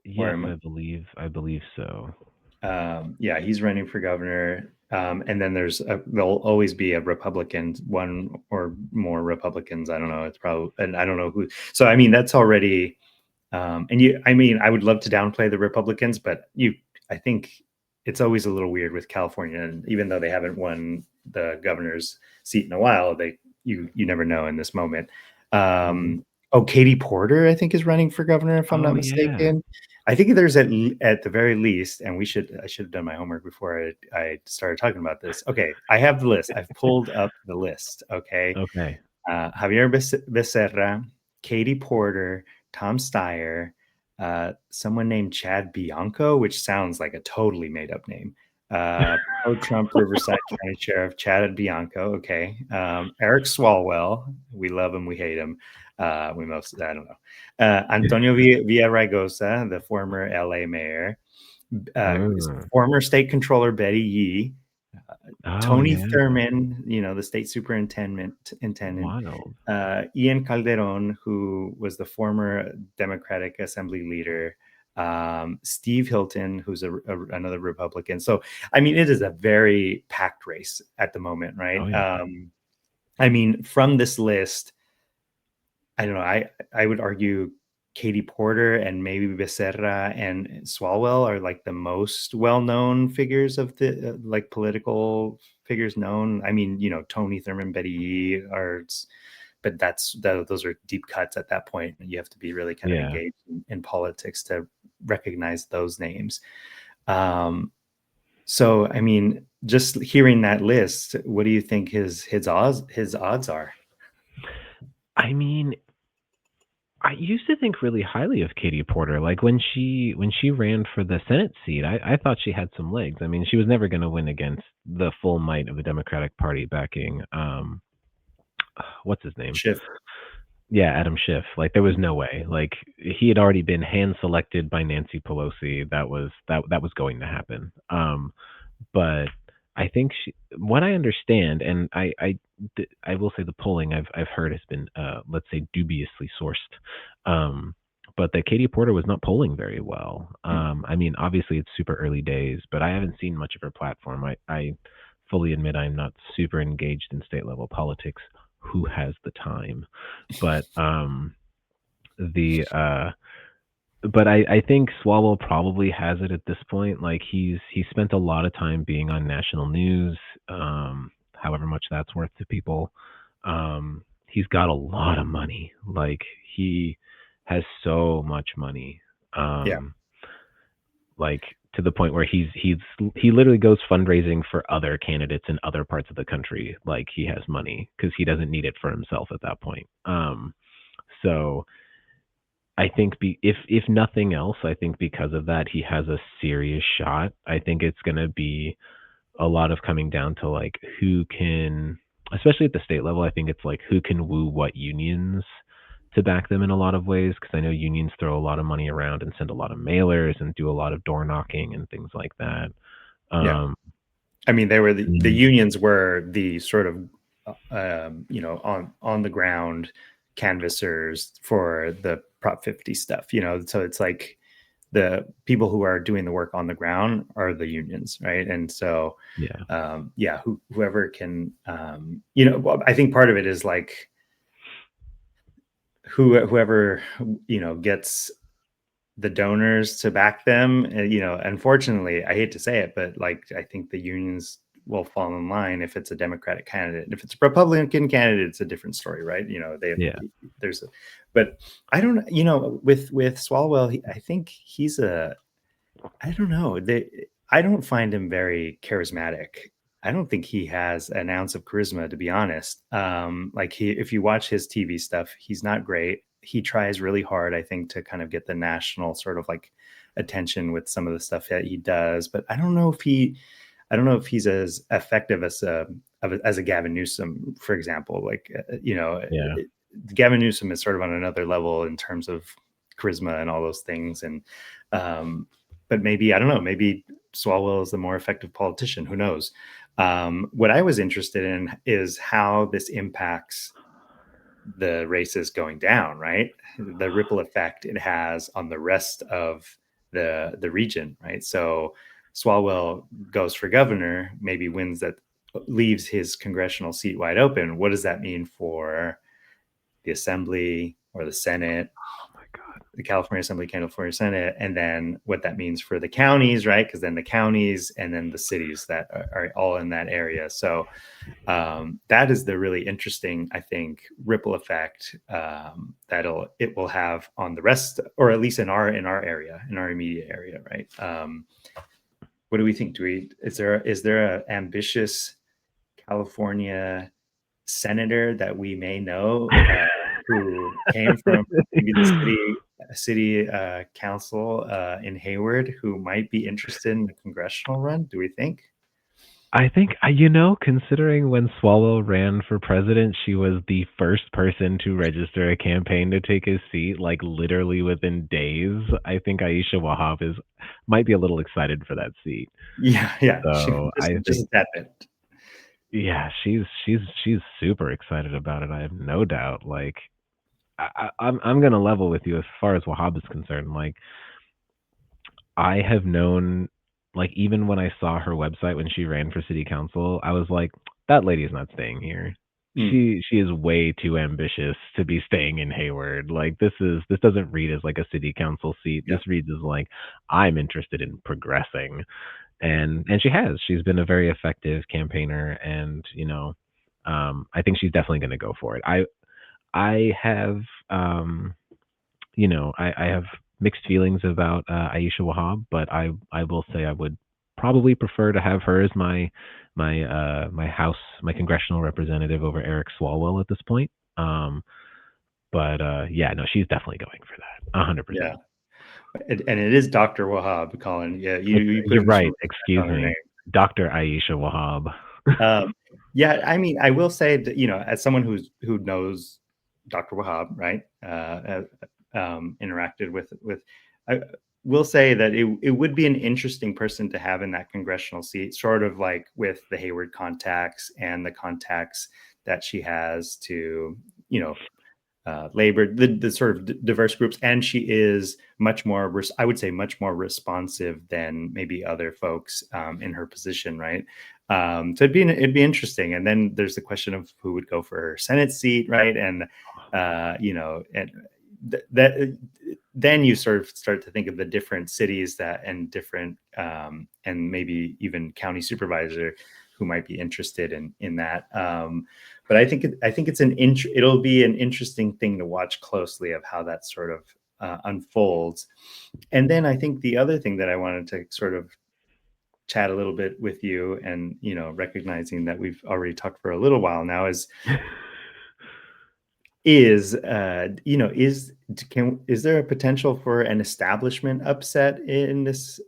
Yes, I believe so. Yeah, he's running for governor. And then there'll always be a Republican, one or more Republicans. I don't know. It's probably, and I don't know who. So, I mean, that's already, I would love to downplay the Republicans, but I think it's always a little weird with California. And even though they haven't won the governor's seat in a while, you never know in this moment. Oh, Katie Porter, I think, is running for governor, if I'm Oh not yeah. mistaken. I think there's at the very least, and I should have done my homework before I started talking about this. Okay, I have the list. I've pulled up the list. Okay, Okay. Javier Becerra, Katie Porter, Tom Steyer, someone named Chad Bianco, which sounds like a totally made up name. Pro-Trump Riverside County Sheriff Chad Bianco. Okay, Eric Swalwell. We love him. We hate him. I don't know. Antonio Villaraigosa, the former LA mayor. Mm. Former state controller Betty Yee. Oh Tony yeah. Thurman, the state superintendent, Wild. Ian Calderon, who was the former Democratic Assembly leader, Steve Hilton, who's another Republican. So, I mean, it is a very packed race at the moment, right? Oh yeah. I mean, from this list, I don't know. I would argue Katie Porter and maybe Becerra and Swalwell are like the most well-known figures of the like political figures known. I mean, Tony Thurman, Betty Yee but those are deep cuts at that point. You have to be really kind of Yeah. engaged in politics to recognize those names. So, I mean, just hearing that list, what do you think his odds are? I mean, I used to think really highly of Katie Porter. Like when she ran for the Senate seat, I thought she had some legs. I mean, she was never going to win against the full might of the Democratic Party backing what's his name? Schiff. Yeah, Adam Schiff. Like there was no way. Like he had already been hand selected by Nancy Pelosi. That was going to happen. But I think what I understand, and I will say the polling I've heard has been let's say dubiously sourced. But that Katie Porter was not polling very well. I mean, obviously it's super early days, but I haven't seen much of her platform. I fully admit I'm not super engaged in state level politics. Who has the time? But the but I think Swalwell probably has it at this point. Like he spent a lot of time being on national news, however much that's worth to people. He's got a lot of money. Like he has so much money. Yeah. Like to the point where he literally goes fundraising for other candidates in other parts of the country. Like he has money because he doesn't need it for himself at that point. So I think if nothing else, I think because of that, he has a serious shot. I think it's going to be a lot of coming down to like who can, especially at the state level, I think it's like who can woo what unions to back them in a lot of ways. Because I know unions throw a lot of money around and send a lot of mailers and do a lot of door knocking and things like that. Yeah. I mean, they were the Mhm. unions were the sort of, on the ground canvassers for the Prop 50 stuff, so it's like the people who are doing the work on the ground are the unions, right? And so, Yeah. whoever can, I think part of it is like whoever, gets the donors to back them, unfortunately, I hate to say it, but like I think the unions will fall in line if it's a Democratic candidate. If it's a Republican candidate, it's a different story, right? Yeah. But I don't, with Swalwell, I think he's I don't know. I don't find him very charismatic. I don't think he has an ounce of charisma, to be honest. Like if you watch his TV stuff, he's not great. He tries really hard, I think, to kind of get the national sort of like attention with some of the stuff that he does. But I don't know if he's as effective as a Gavin Newsom, for example. Like, Yeah. Gavin Newsom is sort of on another level in terms of charisma and all those things. And, but maybe, I don't know, maybe Swalwell is the more effective politician. Who knows? What I was interested in is how this impacts the races going down, right? The ripple effect it has on the rest of the region, right? So Swalwell goes for governor, maybe wins that, leaves his congressional seat wide open. What does that mean for the assembly or the Senate? Oh my God. the California Assembly, California Senate, and then what that means for the counties, right? Because then the counties and then the cities that are all in that area. So that is the really interesting, I think, ripple effect that it will have on the rest, or at least in our area, in our immediate area, right? What do we think? Is there an ambitious California senator that we may know who came from maybe the city council in Hayward who might be interested in the congressional run? Do we think? I think, considering when Swalwell ran for president, she was the first person to register a campaign to take his seat, like literally within days. I think Aisha Wahab might be a little excited for that seat. Yeah. So I just think, that bit. yeah, she's super excited about it. I have no doubt. Like, I'm gonna level with you as far as Wahab is concerned. Like, I have known, like, even when I saw her website when she ran for city council, I was like, that lady's not staying here. She is way too ambitious to be staying in Hayward. Like, this doesn't read as like a city council seat. Yeah. This reads as like, I'm interested in progressing. And she's been a very effective campaigner, and I think she's definitely going to go for it. I have I have mixed feelings about Aisha Wahab, but I will say I would probably prefer to have her as my congressional representative over Eric Swalwell at this point. But yeah, no, she's definitely going for that, 100%. Yeah, and it is Dr. Wahab, Collin. Yeah, you put You're in right. some Excuse on her me, name. Dr. Aisha Wahab. Yeah, I mean, I will say that as someone who knows Dr. Wahab, right, interacted with, I will say that it would be an interesting person to have in that congressional seat, sort of like with the Hayward contacts and the contacts that she has to, labor, the sort of diverse groups, and she is much more, I would say, much more responsive than maybe other folks in her position, right? So it'd be interesting. And then there's the question of who would go for her Senate seat, right? And and that then you sort of start to think of the different cities and different and maybe even county supervisor who might be interested in that. But I think it'll be an interesting thing to watch closely of how that sort of unfolds. And then I think the other thing that I wanted to sort of chat a little bit with you, and recognizing that we've already talked for a little while now, is there a potential for an establishment upset in this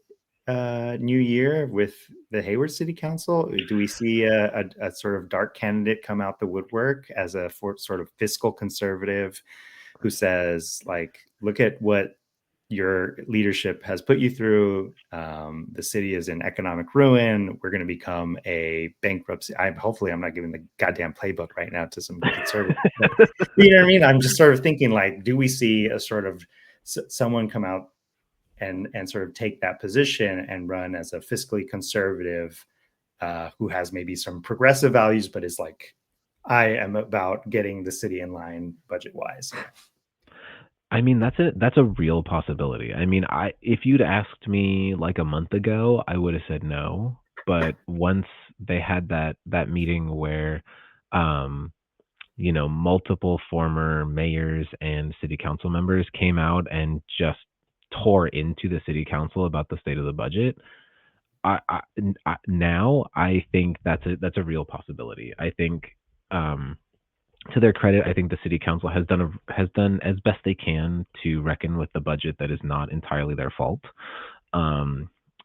new year with the Hayward City Council? Do we see a sort of dark candidate come out the woodwork as a sort of fiscal conservative who says, like, look at what your leadership has put you through. The city is in economic ruin. We're going to become a bankruptcy. Hopefully I'm not giving the goddamn playbook right now to some conservative. You know what I mean? I'm just sort of thinking, like, do we see a sort of someone come out and sort of take that position and run as a fiscally conservative who has maybe some progressive values, but is like, I am about getting the city in line budget wise? I mean, that's a real possibility. I mean, if you'd asked me like a month ago, I would have said no. But once they had that meeting where, multiple former mayors and city council members came out and just tore into the city council about the state of the budget, now I think that's a real possibility. I think, to their credit, I think the city council has done as best they can to reckon with the budget that is not entirely their fault.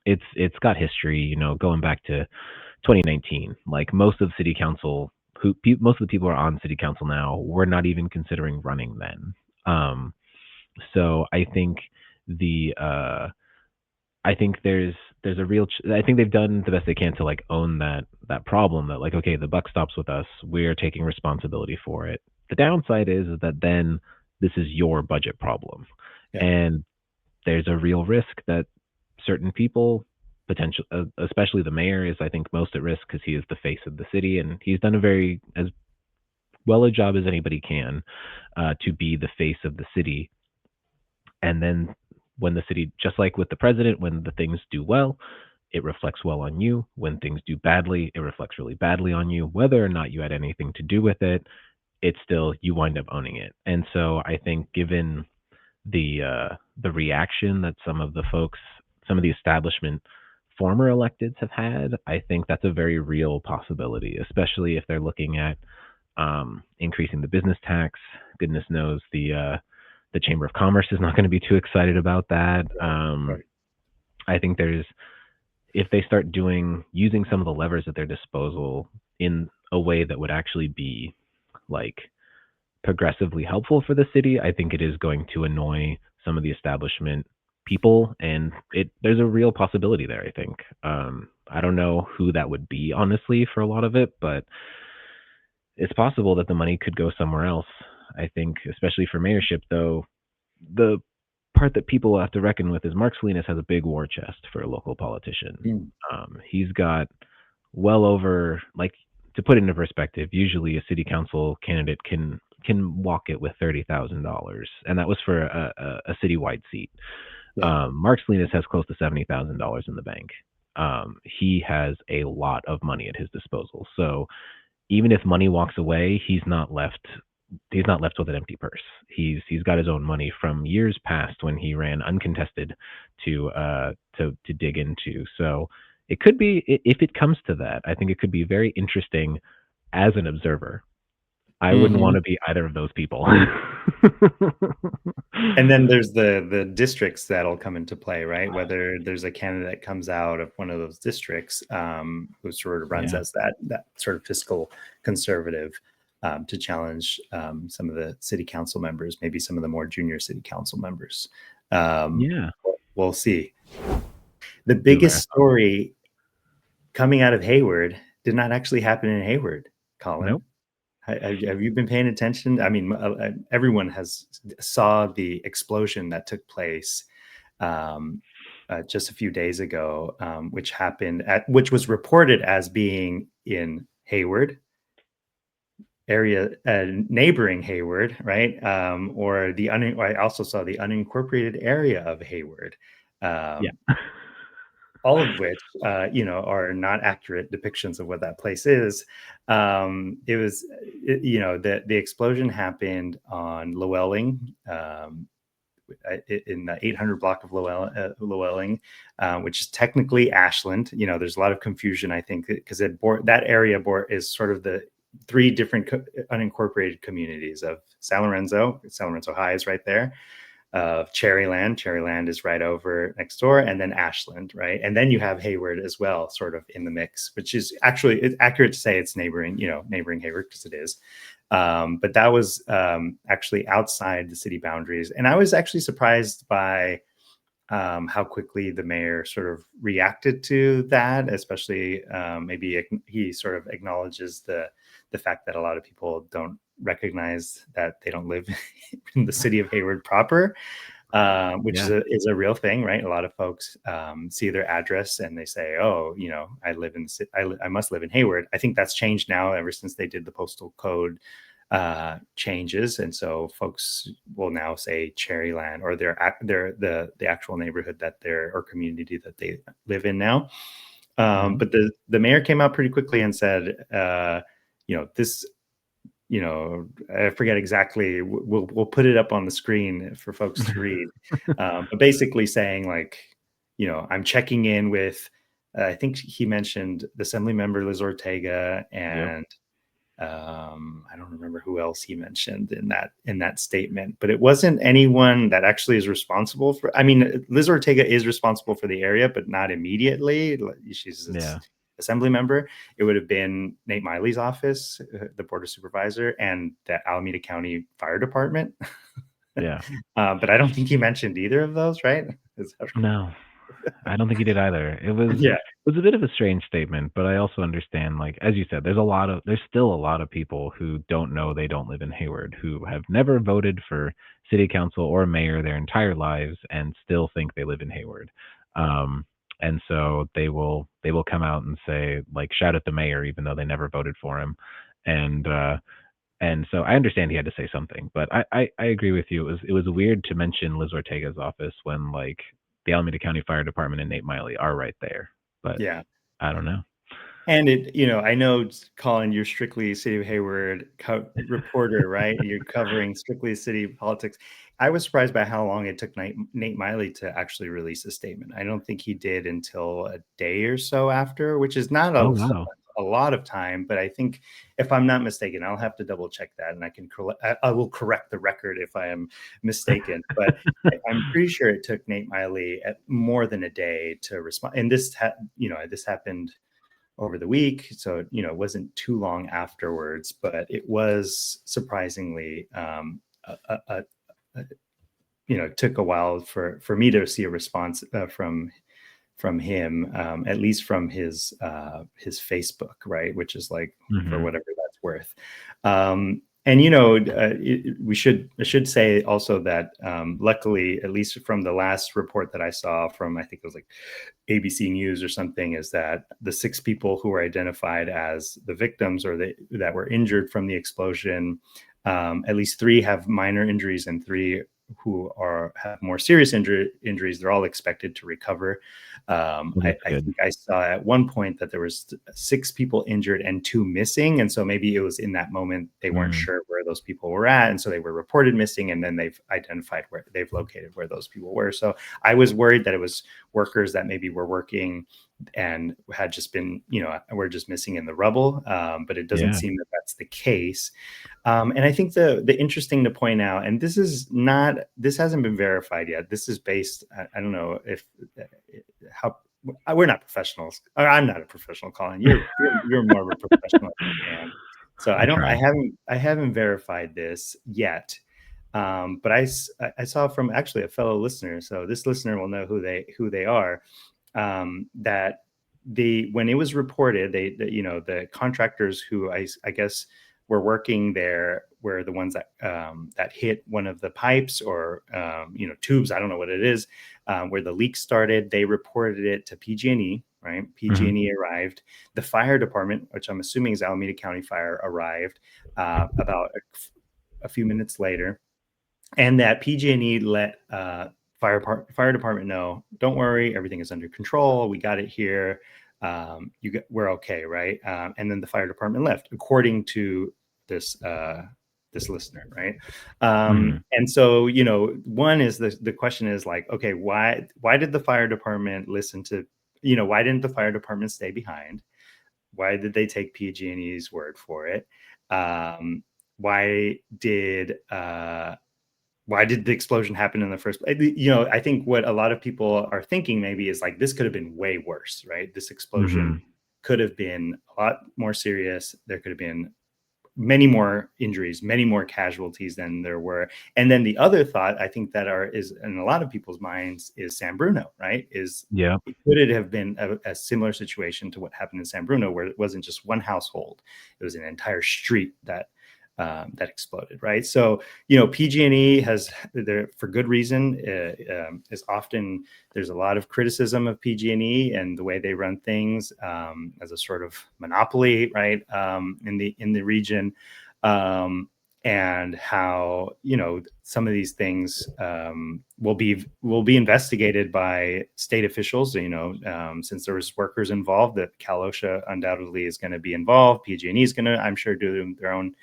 It's got history, going back to 2019. Like, most of city council, most of the people who are on city council now were not even considering running then. So I think I think there's a real I think they've done the best they can to like own that problem, that like, okay, the buck stops with us, we're taking responsibility for it. The downside is that then this is your budget problem. Yeah. And there's a real risk that certain people, potential, especially the mayor, is I think most at risk because he is the face of the city, and he's done as well a job as anybody can to be the face of the city. And then when the city, just like with the president, when the things do well, it reflects well on you. When things do badly, it reflects really badly on you. Whether or not you had anything to do with it, it's still, you wind up owning it. And so I think, given the reaction that some of the folks, some of the establishment former electeds have had, I think that's a very real possibility, especially if they're looking at increasing the business tax. Goodness knows the Chamber of Commerce is not going to be too excited about that. Right. I think if they start using some of the levers at their disposal in a way that would actually be like progressively helpful for the city, I think it is going to annoy some of the establishment people, and there's a real possibility there, I think. I don't know who that would be, honestly, for a lot of it, but it's possible that the money could go somewhere else. I think, especially for mayorship, though, the part that people have to reckon with is Mark Salinas has a big war chest for a local politician. Mm. He's got well over, like, to put it into perspective, usually a city council candidate can walk it with $30,000, and that was for a citywide seat. Yeah. Mark Salinas has close to $70,000 in the bank. He has a lot of money at his disposal. So even if money walks away, he's not left with an empty purse. He's got his own money from years past when he ran uncontested to dig into. So it could be, if it comes to that, I think it could be very interesting as an observer. I wouldn't want to be either of those people. And then there's the districts that'll come into play, right? Whether there's a candidate that comes out of one of those districts who sort of runs as that sort of fiscal conservative to challenge some of the city council members, maybe some of the more junior city council members. We'll see. The biggest story coming out of Hayward did not actually happen in Hayward, Collin. Nope. Have you been paying attention? I mean, everyone has saw the explosion that took place just a few days ago, which was reported as being in Hayward area, neighboring Hayward, right? Or I also saw the unincorporated area of Hayward. All of which, are not accurate depictions of what that place is. It was, the explosion happened on Llewellyn, in the 800 block of Llewellyn, which is technically Ashland. There's a lot of confusion, I think, because that area is sort of the three different unincorporated communities of San Lorenzo. San Lorenzo High is right there. Of Cherryland is right over next door, and then Ashland, right? And then you have Hayward as well, sort of in the mix, which is actually, it's accurate to say it's neighboring Hayward, because it is. But that was actually outside the city boundaries. And I was actually surprised by how quickly the mayor sort of reacted to that, especially maybe he sort of acknowledges the fact that a lot of people don't recognize that they don't live in the city of Hayward proper, which is a real thing, right? A lot of folks see their address and they say, "Oh, I live in the city. I must live in Hayward." I think that's changed now ever since they did the postal code changes, and so folks will now say Cherryland, or the actual neighborhood or community that they live in now. But the mayor came out pretty quickly and said, this. I forget exactly. We'll put it up on the screen for folks to read. But basically saying, like, I'm checking in with. I think he mentioned the Assembly member Liz Ortega, and I don't remember who else he mentioned in that statement. But it wasn't anyone that actually is responsible for. I mean, Liz Ortega is responsible for the area, but not immediately. She's Assembly member. It would have been Nate Miley's office, the board of supervisor, and the Alameda County Fire Department. But I don't think he mentioned either of those, right? No, I don't think he did either. It was a bit of a strange statement, but I also understand, like, as you said, there's still a lot of people who don't know they don't live in Hayward, who have never voted for city council or mayor their entire lives and still think they live in Hayward. And so they will come out and say, like, shout at the mayor, even though they never voted for him. And And so I understand he had to say something, but I agree with you. It was weird to mention Liz Ortega's office when like the Alameda County Fire Department and Nate Miley are right there. But Yeah. I don't know. And I know, Collin, you're strictly City of Hayward reporter, right? You're covering strictly city politics. I was surprised by how long it took Nate Miley to actually release a statement. I don't think he did until a day or so after, which is not Oh wow. a lot of time. But I think, if I'm not mistaken, I'll have to double check that, and I will correct the record if I am mistaken. But I'm pretty sure it took Nate Miley at more than a day to respond. And this happened over the week, so it wasn't too long afterwards, but it was surprisingly took a while for me to see a response from him, at least from his Facebook, right, which is like, for whatever that's worth. And I should say also that luckily, at least from the last report that I saw from, I think it was like ABC News or something, is that the 6 people who were identified as the victims or that were injured from the explosion, at least 3 have minor injuries and 3 who have more serious injuries. They're all expected to recover. I think I saw at one point that there was 6 people injured and 2 missing, and so maybe it was in that moment they weren't sure where those people were at, and so they were reported missing, and then they've identified where they've located where those people were. So I was worried that it was workers that maybe were working and had just been, were just missing in the rubble, but it doesn't seem that that's the case. And I think the interesting to point out, and this hasn't been verified yet. This is based, I don't know if how we're not professionals. Or I'm not a professional, Collin. You're more of a professional than I am. So I haven't verified this yet. But I saw from actually a fellow listener, so this listener will know who they are, that when it was reported, the contractors who I guess were working there were the ones that hit one of the pipes or tubes. I don't know what it is, where the leak started. They reported it to PG&E. Right, PG&E arrived. The fire department, which I'm assuming is Alameda County Fire, arrived about a few minutes later, and that PG&E let fire department know, don't worry, everything is under control. We got it here. We're okay, right? And then the fire department left, according to this listener, right? And so, one is the question is like, okay, why did the fire department listen to, why didn't the fire department stay behind? Why did they take PG&E's word for it? Why did the explosion happen in the first place? I think what a lot of people are thinking maybe is like, this could have been way worse, right? This explosion could have been a lot more serious. There could have been many more injuries, many more casualties than there were. And then the other thought I think that is in a lot of people's minds is San Bruno, right? Could it have been a similar situation to what happened in San Bruno, where it wasn't just one household, it was an entire street that exploded, right? So, PG&E has, for good reason, is often, there's a lot of criticism of PG&E and the way they run things, as a sort of monopoly, right, in the region, and how some of these things will be investigated by state officials. Since there was workers involved, that Cal OSHA undoubtedly is going to be involved. PG&E is going to, I'm sure, do their own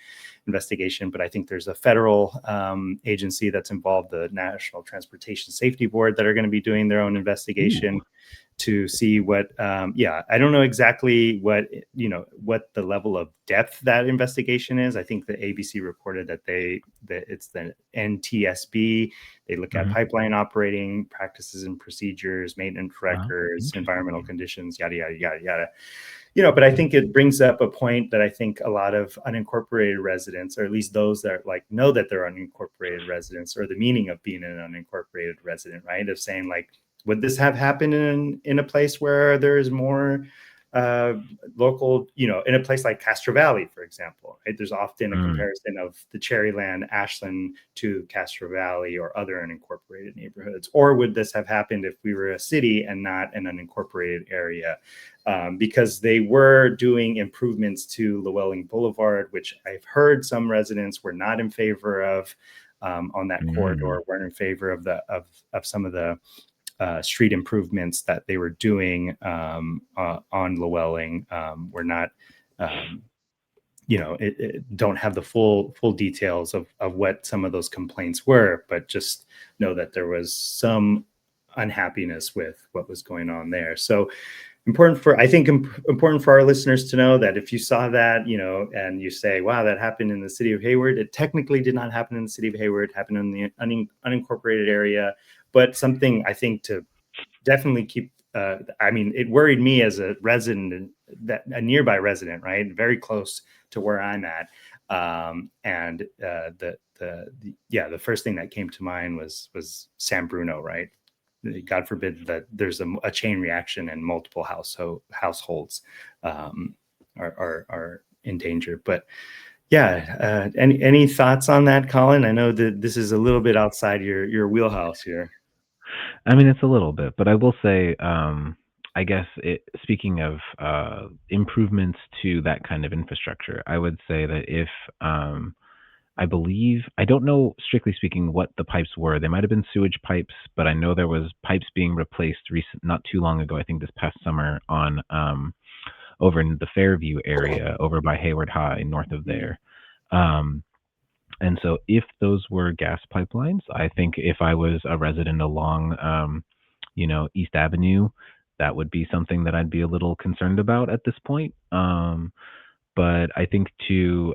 investigation, but I think there's a federal agency that's involved, the National Transportation Safety Board, that are going to be doing their own investigation to see what, I don't know exactly what the level of depth that investigation is. I think the ABC reported that it's the NTSB. They look at pipeline operating practices and procedures, maintenance records, environmental conditions, yada, yada, yada, yada. But I think it brings up a point that I think a lot of unincorporated residents, or at least those that know that they're unincorporated residents, or the meaning of being an unincorporated resident, right? Of saying like, would this have happened in a place where there is more local, in a place like Castro Valley, for example, right? There's often a comparison of the Cherryland, Ashland to Castro Valley or other unincorporated neighborhoods. Or would this have happened if we were a city and not an unincorporated area? Because they were doing improvements to Llewellyn Boulevard, which I've heard some residents were not in favor of on that corridor, weren't in favor of some of the street improvements that they were doing on Llewellyn. We're not, don't have the full details of what some of those complaints were, but just know that there was some unhappiness with what was going on there. So important for our listeners to know that if you saw that, and you say, wow, that happened in the city of Hayward, it technically did not happen in the city of Hayward, it happened in the unincorporated area. But something I think to definitely keep, it worried me as a resident, that a nearby resident, right? Very close to where I'm at. The first thing that came to mind was San Bruno, right? God forbid that there's a chain reaction and multiple households are in danger. But yeah, any thoughts on that, Collin? I know that this is a little bit outside your wheelhouse here. I mean, it's a little bit, but I will say, I guess speaking of improvements to that kind of infrastructure, I would say that if I don't know strictly speaking what the pipes were. They might have been sewage pipes, but I know there was pipes being replaced not too long ago. I think this past summer on over in the Fairview area, over by Hayward High, north of there. And so if those were gas pipelines, I think if I was a resident along, East Avenue, that would be something that I'd be a little concerned about at this point. But I think to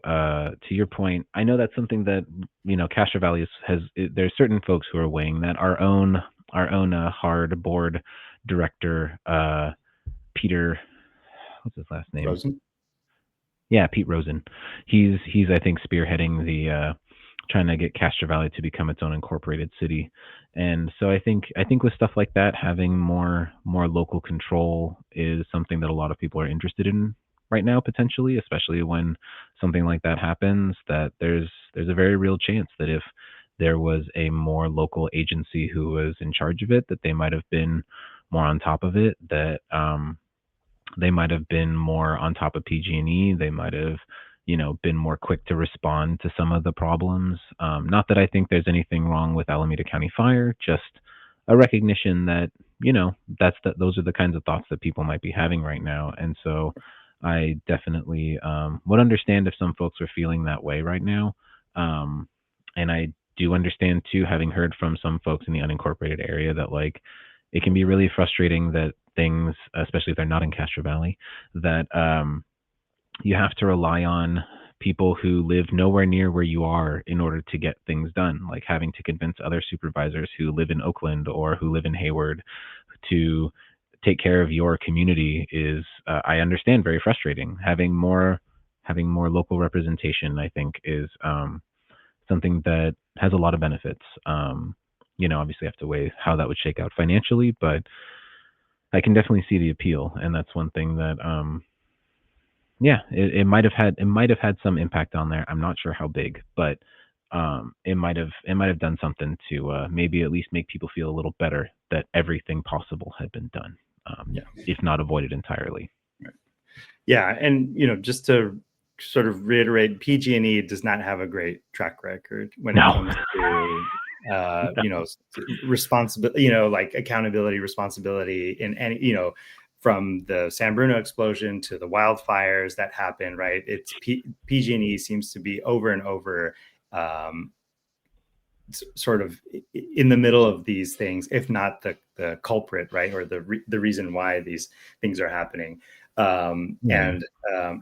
your point, I know that's something that Castro Valley there's certain folks who are weighing that. Our own hard board director, Peter, what's his last name? Rosen? Yeah, Pete Rosen. He's I think spearheading the trying to get Castro Valley to become its own incorporated city. And so I think with stuff like that, having more local control is something that a lot of people are interested in right now, potentially, especially when something like that happens, that there's a very real chance that if there was a more local agency who was in charge of it, that they might have been more on top of it, that they might have been more on top of PG&E. They might have, been more quick to respond to some of the problems. Not that I think there's anything wrong with Alameda County Fire, just a recognition that, those are the kinds of thoughts that people might be having right now. And so I definitely would understand if some folks are feeling that way right now. And I do understand too, having heard from some folks in the unincorporated area, that like it can be really frustrating that things, especially if they're not in Castro Valley, that you have to rely on people who live nowhere near where you are in order to get things done, like having to convince other supervisors who live in Oakland or who live in Hayward to take care of your community is, I understand, very frustrating. Having more local representation, I think, is something that has a lot of benefits. Obviously have to weigh how that would shake out financially, but I can definitely see the appeal. And that's one thing that, it might have had some impact on there. I'm not sure how big, but it might have done something to maybe at least make people feel a little better that everything possible had been done, if not avoided entirely. Right. Yeah, and just to sort of reiterate, PG&E does not have a great track record when it comes to responsibility, like accountability, responsibility in any, from the San Bruno explosion to the wildfires that happened, right? It's PG&E seems to be over and over sort of in the middle of these things, if not the culprit, right? Or the reason why these things are happening. And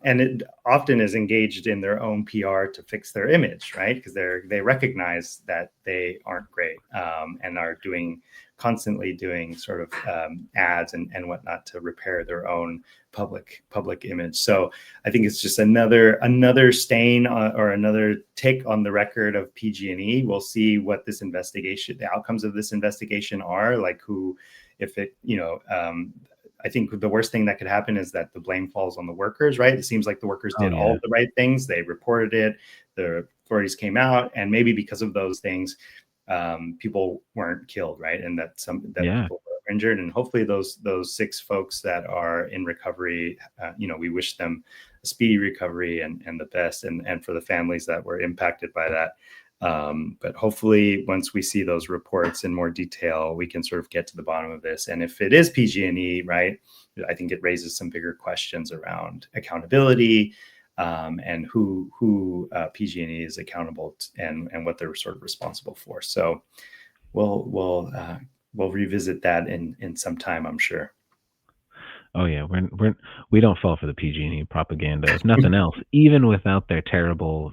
it often is engaged in their own PR to fix their image, right? Because they recognize that they aren't great and are constantly doing sort of ads and whatnot to repair their own public image. So I think it's just another stain or another tick on the record of PG&E. We'll see what the outcomes of this investigation are, like if it, I think the worst thing that could happen is that the blame falls on the workers, right? It seems like the workers did all of the right things. They reported it, the authorities came out, and maybe because of those things, people weren't killed, right? And that people were injured. And hopefully those 6 folks that are in recovery, we wish them a speedy recovery and the best, and for the families that were impacted by that. But hopefully once we see those reports in more detail, we can sort of get to the bottom of this. And if it is PG&E, right, I think it raises some bigger questions around accountability, and who PG&E is accountable and what they're sort of responsible for. So we'll revisit that in some time, I'm sure. Oh yeah, we don't fall for the PG&E propaganda. If nothing else, even without their terrible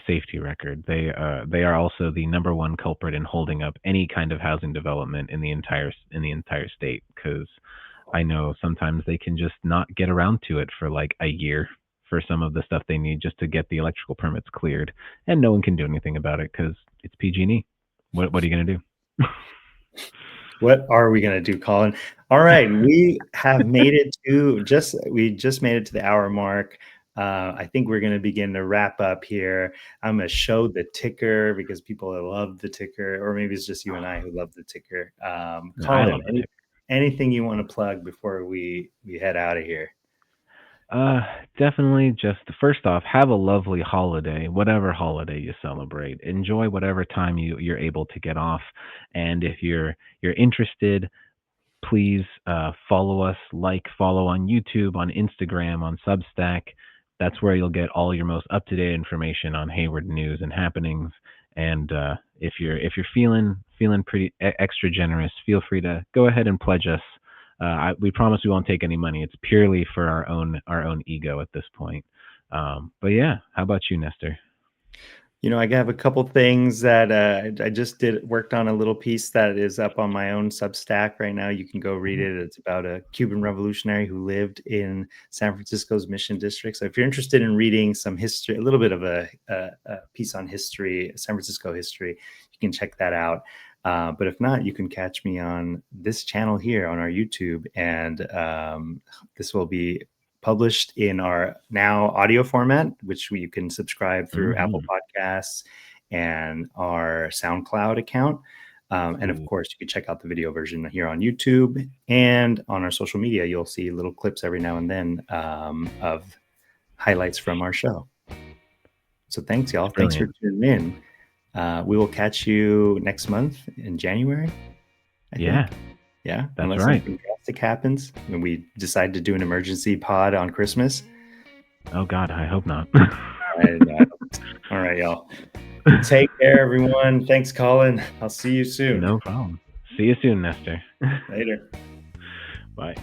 safety record, they are also the number one culprit in holding up any kind of housing development in the entire state. Because I know sometimes they can just not get around to it for like a year for some of the stuff they need just to get the electrical permits cleared, and no one can do anything about it because it's PG&E. What are you gonna do? What are we going to do, Collin? All right, we have made it to the hour mark. I think we're going to begin to wrap up here. I'm going to show the ticker because people love the ticker, or maybe it's just you and I who love the ticker. Collin, anything you want to plug before we head out of here? Definitely just first off, have a lovely holiday, whatever holiday you celebrate. Enjoy whatever time you're able to get off. And if you're interested, please follow us, follow on YouTube, on Instagram, on Substack. That's where you'll get all your most up-to-date information on Hayward news and happenings. And if you're feeling pretty extra generous, feel free to go ahead and pledge us. We promise we won't take any money. It's purely for our own ego at this point. But yeah, how about you, Nestor? I have a couple things that I just worked on a little piece that is up on my own Substack right now. You can go read it. It's about a Cuban revolutionary who lived in San Francisco's Mission District. So if you're interested in reading some history, a little bit of a piece on history, San Francisco history, you can check that out. But if not, you can catch me on this channel here on our YouTube, and this will be published in our now audio format, which you can subscribe through Apple Podcasts and our SoundCloud account. And of course, you can check out the video version here on YouTube, and on our social media, you'll see little clips every now and then of highlights from our show. So thanks, y'all. Thanks for tuning in. We will catch you next month in January. I think. Yeah, that's unless something drastic happens and we decide to do an emergency pod on Christmas. Oh God, I hope not. All right, y'all. Take care, everyone. Thanks, Collin. I'll see you soon. No problem. See you soon, Nestor. Later. Bye.